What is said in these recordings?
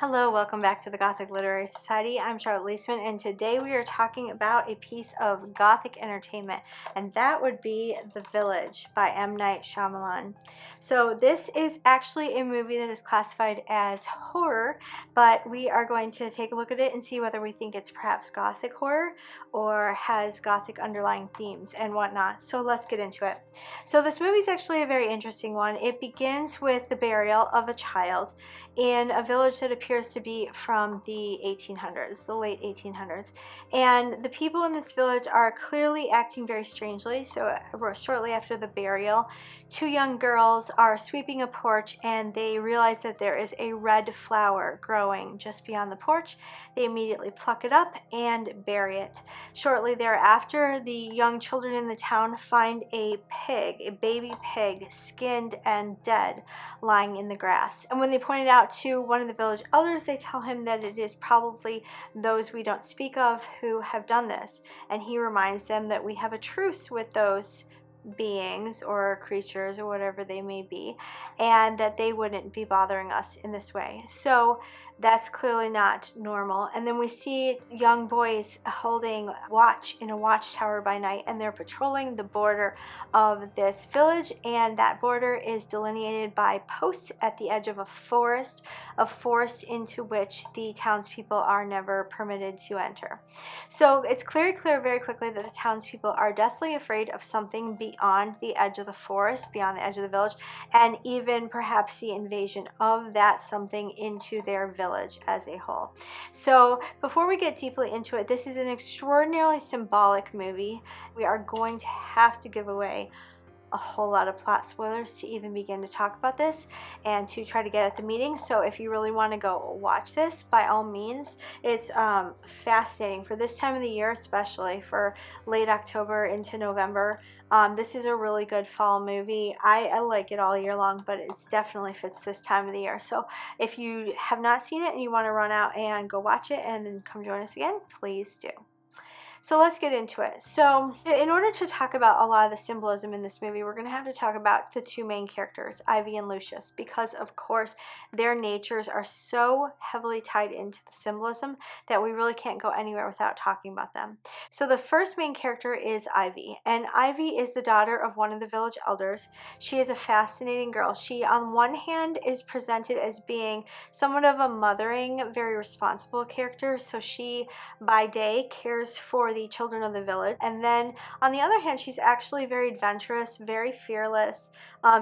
Hello, welcome back to the Gothic Literary Society. I'm Charlotte Leesman, and today we are talking about a piece of Gothic entertainment, and that would be The Village by M. Night Shyamalan. So this is actually a movie that is classified as horror, but we are going to take a look at it and see whether we think it's perhaps Gothic horror or has Gothic underlying themes and whatnot. So let's get into it. So this movie is actually a very interesting one. It begins with the burial of a child in a village that appears to be from the 1800s, the late 1800s. And the people in this village are clearly acting very strangely. So shortly after the burial, two young girls are sweeping a porch and they realize that there is a red flower growing just beyond the porch. They immediately pluck it up and bury it. Shortly thereafter, the young children in the town find a pig, a baby pig, skinned and dead, lying in the grass. And when they point it out to one of the village elders, they tell him that it is probably those we don't speak of who have done this. And he reminds them that we have a truce with those beings or creatures or whatever they may be, and that they wouldn't be bothering us in this way. So that's clearly not normal. And then we see young boys holding watch in a watchtower by night, and they're patrolling the border of this village, and that border is delineated by posts at the edge of a forest into which the townspeople are never permitted to enter. So it's very clear very quickly that the townspeople are deathly afraid of something beyond the edge of the forest, beyond the edge of the village, and even perhaps the invasion of that something into their village as a whole. So before we get deeply into it, this is an extraordinarily symbolic movie. We are going to have to give away a whole lot of plot spoilers to even begin to talk about this and to try to get at the meaning. So if you really want to go watch this, by all means. It's fascinating for this time of the year, especially for late October into November. This is a really good fall movie. I like it all year long, but it definitely fits this time of the year. So if you have not seen it and you want to run out and go watch it and then come join us again, please do. So let's get into it. So in order to talk about a lot of the symbolism in this movie, we're going to have to talk about the two main characters, Ivy and Lucius, because of course their natures are so heavily tied into the symbolism that we really can't go anywhere without talking about them. So the first main character is Ivy, and Ivy is the daughter of one of the village elders. She is a fascinating girl. She, on one hand, is presented as being somewhat of a mothering, very responsible character. So she, by day, cares for the children of the village, and then on the other hand, she's actually very adventurous, very fearless,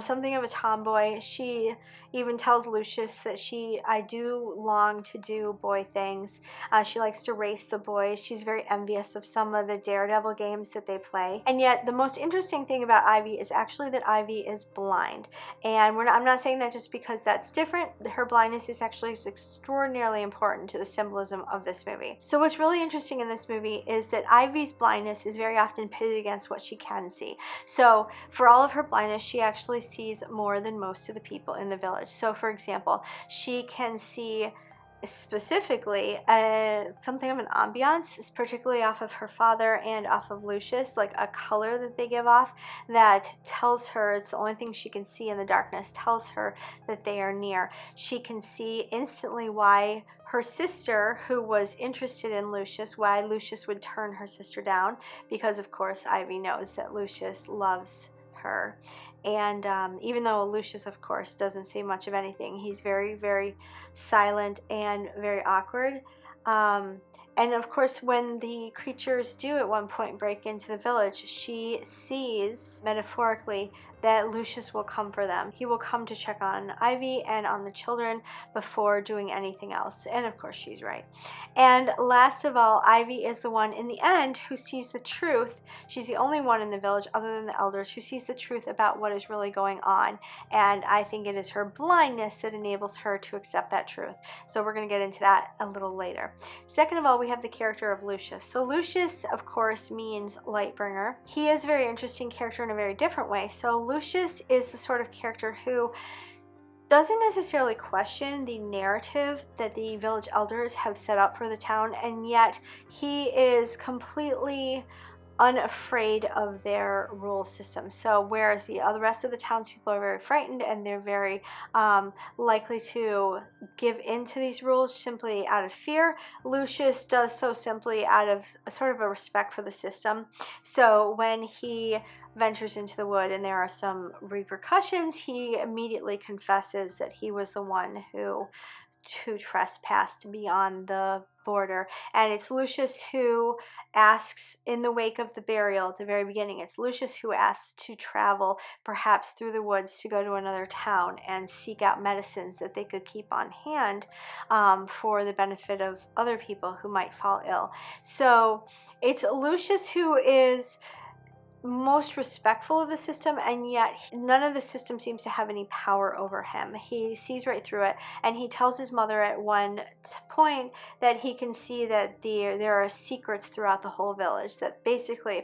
something of a tomboy. She even tells Lucius that I do long to do boy things. She likes to race the boys. She's very envious of some of the daredevil games that they play. And yet the most interesting thing about Ivy is actually that Ivy is blind. And I'm not saying that just because that's different. Her blindness is actually extraordinarily important to the symbolism of this movie. So what's really interesting in this movie is that Ivy's blindness is very often pitted against what she can see. So for all of her blindness, she actually sees more than most of the people in the village. So for example, she can see specifically something of an ambiance, particularly off of her father and off of Lucius, like a color that they give off that tells her, it's the only thing she can see in the darkness, tells her that they are near. She can see instantly why her sister, who was interested in Lucius, why Lucius would turn her sister down, because of course Ivy knows that Lucius loves her. And even though Lucius, of course, doesn't say much of anything, he's very, very silent and very awkward. And of course, when the creatures do at one point break into the village, she sees, metaphorically, that Lucius will come for them. He will come to check on Ivy and on the children before doing anything else. And of course, she's right. And last of all, Ivy is the one in the end who sees the truth. She's the only one in the village, other than the elders, who sees the truth about what is really going on. And I think it is her blindness that enables her to accept that truth. So we're going to get into that a little later. Second of all, we have the character of Lucius. So Lucius, of course, means light bringer. He is a very interesting character in a very different way. So Lucius is the sort of character who doesn't necessarily question the narrative that the village elders have set up for the town, and yet he is completely unafraid of their rule system. So whereas the rest of the townspeople are very frightened and they're very likely to give in to these rules simply out of fear, Lucius does so simply out of a sort of a respect for the system. So when he ventures into the wood and there are some repercussions, he immediately confesses that he was the one who trespassed beyond the border. And it's Lucius who asks, in the wake of the burial at the very beginning, it's Lucius who asks to travel perhaps through the woods to go to another town and seek out medicines that they could keep on hand for the benefit of other people who might fall ill. So it's Lucius who is most respectful of the system, and yet none of the system seems to have any power over him. He sees right through it, and he tells his mother at one point that he can see that there are secrets throughout the whole village, that basically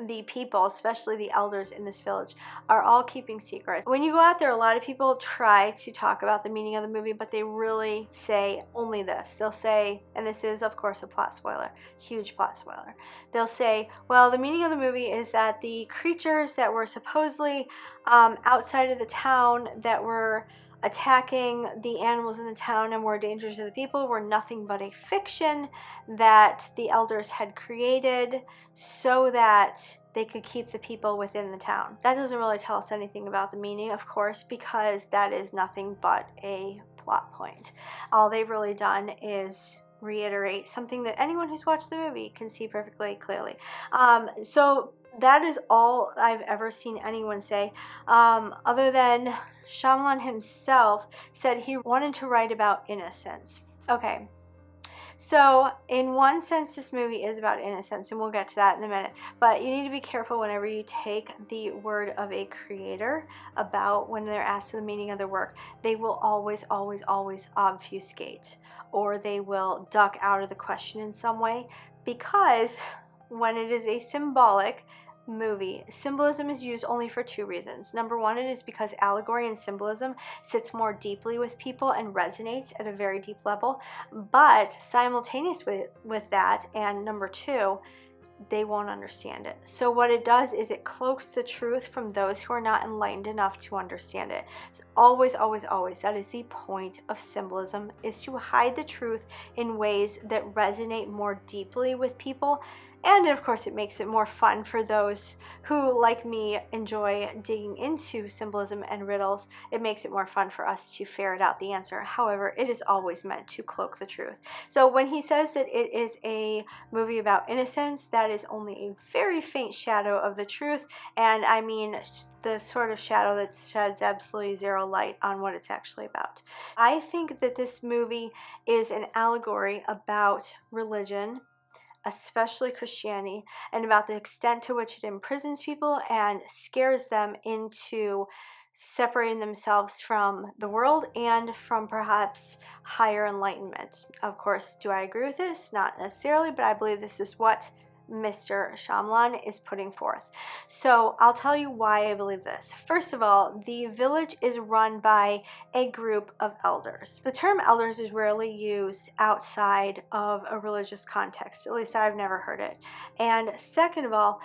the people, especially the elders in this village, are all keeping secrets. When you go out there, a lot of people try to talk about the meaning of the movie, but they really say only this. They'll say, and this is of course a plot spoiler, huge plot spoiler, they'll say, well, the meaning of the movie is that the creatures that were supposedly outside of the town that were attacking the animals in the town and were dangerous to the people were nothing but a fiction that the elders had created so that they could keep the people within the town. That doesn't really tell us anything about the meaning, of course, because that is nothing but a plot point. All they've really done is reiterate something that anyone who's watched the movie can see perfectly clearly. So that is all I've ever seen anyone say, other than Shyamalan himself said he wanted to write about innocence. Okay, so in one sense this movie is about innocence, and we'll get to that in a minute, but you need to be careful whenever you take the word of a creator about when they're asked the meaning of their work. They will always obfuscate, or they will duck out of the question in some way, because when it is a symbolic movie, symbolism is used only for two reasons. Number one, it is because allegory and symbolism sits more deeply with people and resonates at a very deep level, but simultaneous with that, and number two, they won't understand it. So what it does is it cloaks the truth from those who are not enlightened enough to understand it. So always, that is the point of symbolism, is to hide the truth in ways that resonate more deeply with people. And of course, it makes it more fun for those who, like me, enjoy digging into symbolism and riddles. It makes it more fun for us to ferret out the answer. However, it is always meant to cloak the truth. So when he says that it is a movie about innocence, that is only a very faint shadow of the truth. And I mean the sort of shadow that sheds absolutely zero light on what it's actually about. I think that this movie is an allegory about religion, especially Christianity, and about the extent to which it imprisons people and scares them into separating themselves from the world and from perhaps higher enlightenment. Of course, do I agree with this? Not necessarily, but I believe this is what Mr. Shyamalan is putting forth. So I'll tell you why I believe this. First of all, the village is run by a group of elders. The term elders is rarely used outside of a religious context. At least I've never heard it. And second of all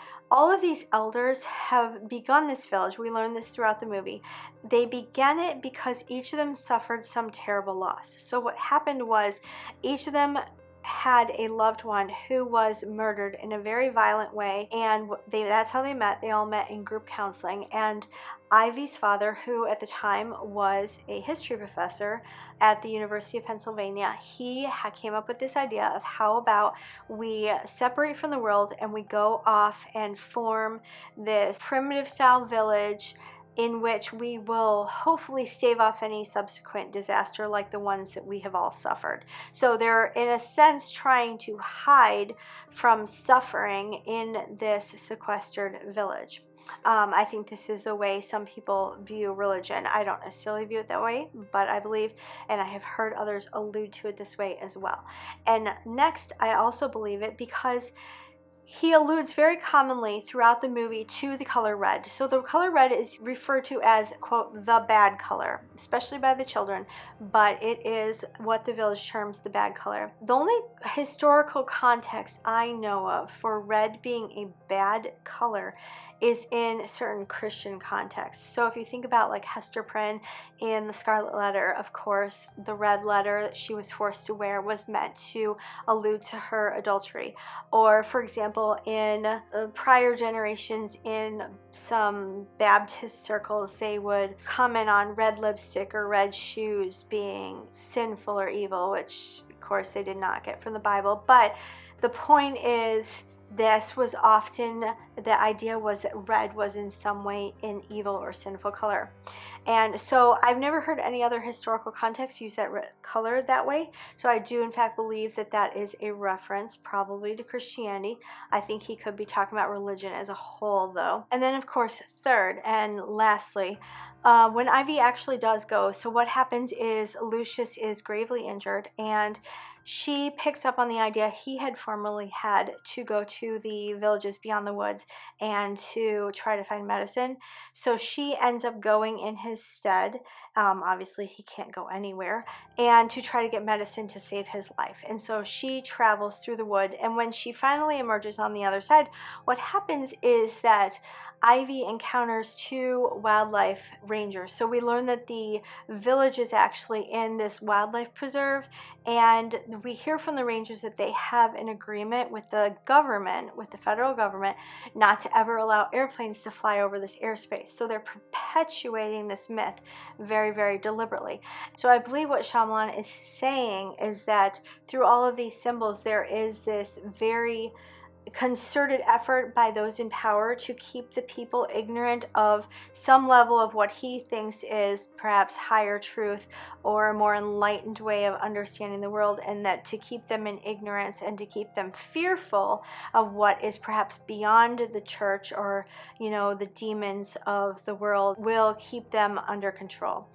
of these elders have begun this village. We learn this throughout the movie. They began it because each of them suffered some terrible loss. So what happened was each of them had a loved one who was murdered in a very violent way, and that's how they met. They all met in group counseling, and Ivy's father, who at the time was a history professor at the University of Pennsylvania, he came up with this idea of how about we separate from the world and we go off and form this primitive style village in which we will hopefully stave off any subsequent disaster like the ones that we have all suffered. So they're, in a sense, trying to hide from suffering in this sequestered village. I think this is the way some people view religion. I don't necessarily view it that way, but I believe, and I have heard others allude to it this way as well. And next, I also believe it because he alludes very commonly throughout the movie to the color red. So the color red is referred to as, quote, the bad color, especially by the children, but it is what the village terms the bad color. The only historical context I know of for red being a bad color is in certain Christian contexts. So if you think about like Hester Prynne in The Scarlet Letter, of course, the red letter that she was forced to wear was meant to allude to her adultery. Or, for example, in prior generations in some Baptist circles, they would comment on red lipstick or red shoes being sinful or evil, which, of course, they did not get from the Bible. But the point is, this was often, the idea was that red was in some way an evil or sinful color. And so I've never heard any other historical context use that color that way. So I do in fact believe that that is a reference probably to Christianity. I think he could be talking about religion as a whole though. And then of course, third and lastly, when Ivy actually does go, so what happens is Lucius is gravely injured and she picks up on the idea he had formerly had to go to the villages beyond the woods and to try to find medicine. So she ends up going in his stead. Obviously, he can't go anywhere, and to try to get medicine to save his life. And so she travels through the wood. And when she finally emerges on the other side, what happens is that Ivy encounters two wildlife rangers. So we learn that the village is actually in this wildlife preserve, and we hear from the rangers that they have an agreement with the government, with the federal government, not to ever allow airplanes to fly over this airspace. So they're perpetuating this myth very, very deliberately. So I believe what Shyamalan is saying is that through all of these symbols, there is this very concerted effort by those in power to keep the people ignorant of some level of what he thinks is perhaps higher truth or a more enlightened way of understanding the world, and that to keep them in ignorance and to keep them fearful of what is perhaps beyond the church or, you know, the demons of the world will keep them under control.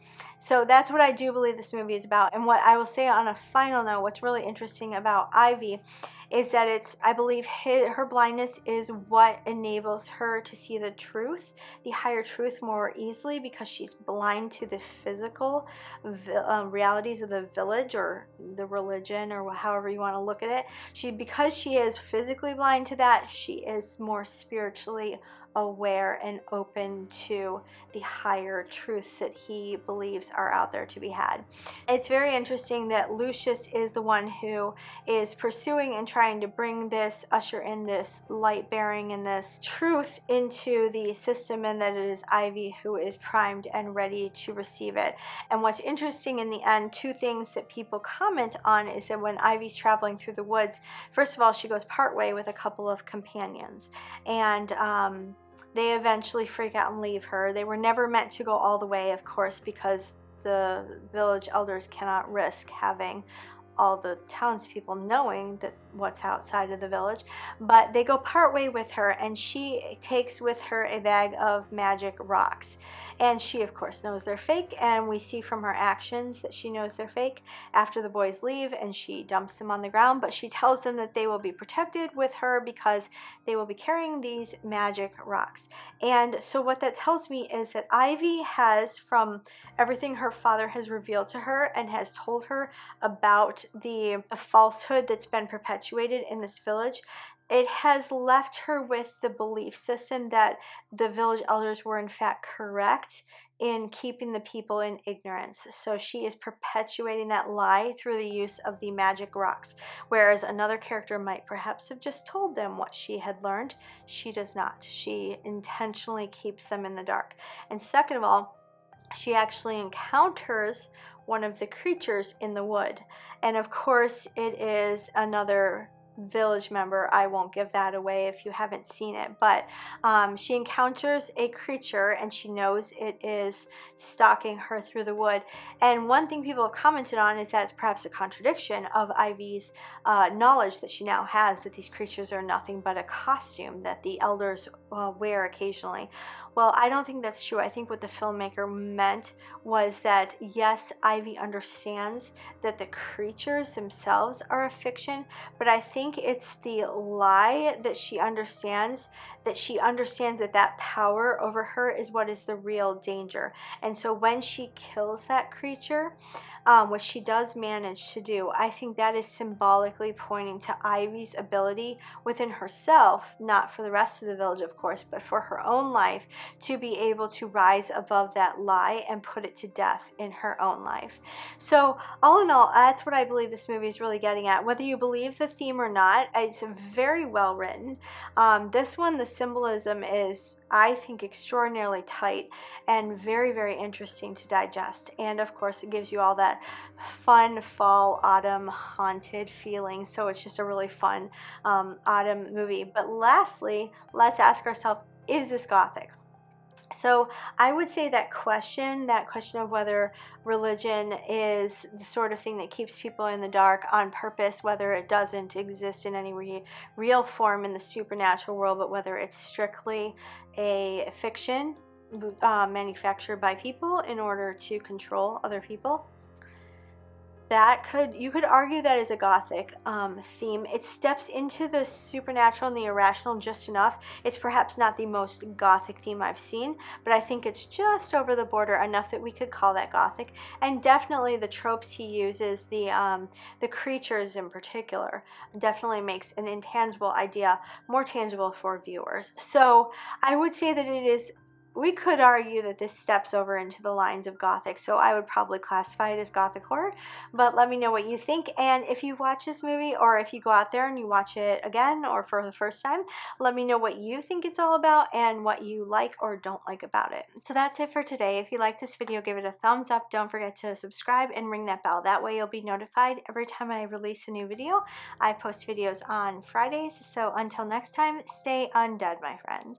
So that's what I do believe this movie is about. And what I will say on a final note, what's really interesting about Ivy is that it's, I believe her blindness is what enables her to see the truth, the higher truth more easily, because she's blind to the physical realities of the village or the religion or however you want to look at it. Because she is physically blind to that, she is more spiritually aware and open to the higher truths that he believes are out there to be had. It's very interesting that Lucius is the one who is pursuing and trying to bring this, usher in this light bearing and this truth into the system, and that it is Ivy who is primed and ready to receive it. And what's interesting in the end, two things that people comment on is that when Ivy's traveling through the woods, first of all, she goes partway with a couple of companions, and they eventually freak out and leave her. They were never meant to go all the way, of course, because the village elders cannot risk having all the townspeople knowing that what's outside of the village. But they go partway with her, and she takes with her a bag of magic rocks. And she, of course, knows they're fake, and we see from her actions that she knows they're fake after the boys leave, and she dumps them on the ground. But she tells them that they will be protected with her because they will be carrying these magic rocks. And so what that tells me is that Ivy has, from everything her father has revealed to her and has told her about the falsehood that's been perpetuated in this village, it has left her with the belief system that the village elders were in fact correct in keeping the people in ignorance. So she is perpetuating that lie through the use of the magic rocks, whereas another character might perhaps have just told them what she had learned. She does not. She intentionally keeps them in the dark. And second of all, she actually encounters one of the creatures in the wood. And of course, it is another village member. I won't give that away if you haven't seen it, but she encounters a creature and she knows it is stalking her through the wood. And one thing people have commented on is that it's perhaps a contradiction of Ivy's knowledge that she now has, that these creatures are nothing but a costume that the elders wear occasionally. Well, I don't think that's true. I think what the filmmaker meant was that, yes, Ivy understands that the creatures themselves are a fiction, but I think think it's the lie that she understands, that that power over her is what is the real danger. And so when she kills that creature, which she does manage to do, I think that is symbolically pointing to Ivy's ability within herself, not for the rest of the village, of course, but for her own life, to be able to rise above that lie and put it to death in her own life. So all in all, that's what I believe this movie is really getting at. Whether you believe the theme or not, it's very well written. This one, the symbolism is, I think, extraordinarily tight and very, very interesting to digest. And of course, it gives you all that fun fall, autumn, haunted feeling. So it's just a really fun autumn movie. But lastly, let's ask ourselves, is this Gothic? So I would say that question of whether religion is the sort of thing that keeps people in the dark on purpose, whether it doesn't exist in any real form in the supernatural world, but whether it's strictly a fiction manufactured by people in order to control other people. You could argue that is a Gothic theme. It steps into the supernatural and the irrational just enough. It's perhaps not the most Gothic theme I've seen, but I think it's just over the border enough that we could call that Gothic. And definitely the tropes he uses, the creatures in particular, definitely makes an intangible idea more tangible for viewers. So I would say that it is. We could argue that this steps over into the lines of Gothic, so I would probably classify it as Gothic horror, but let me know what you think. And if you've watched this movie, or if you go out there and you watch it again or for the first time, let me know what you think it's all about and what you like or don't like about it. So that's it for today. If you like this video, give it a thumbs up. Don't forget to subscribe and ring that bell. That way you'll be notified every time I release a new video. I post videos on Fridays, so until next time, stay undead, my friends.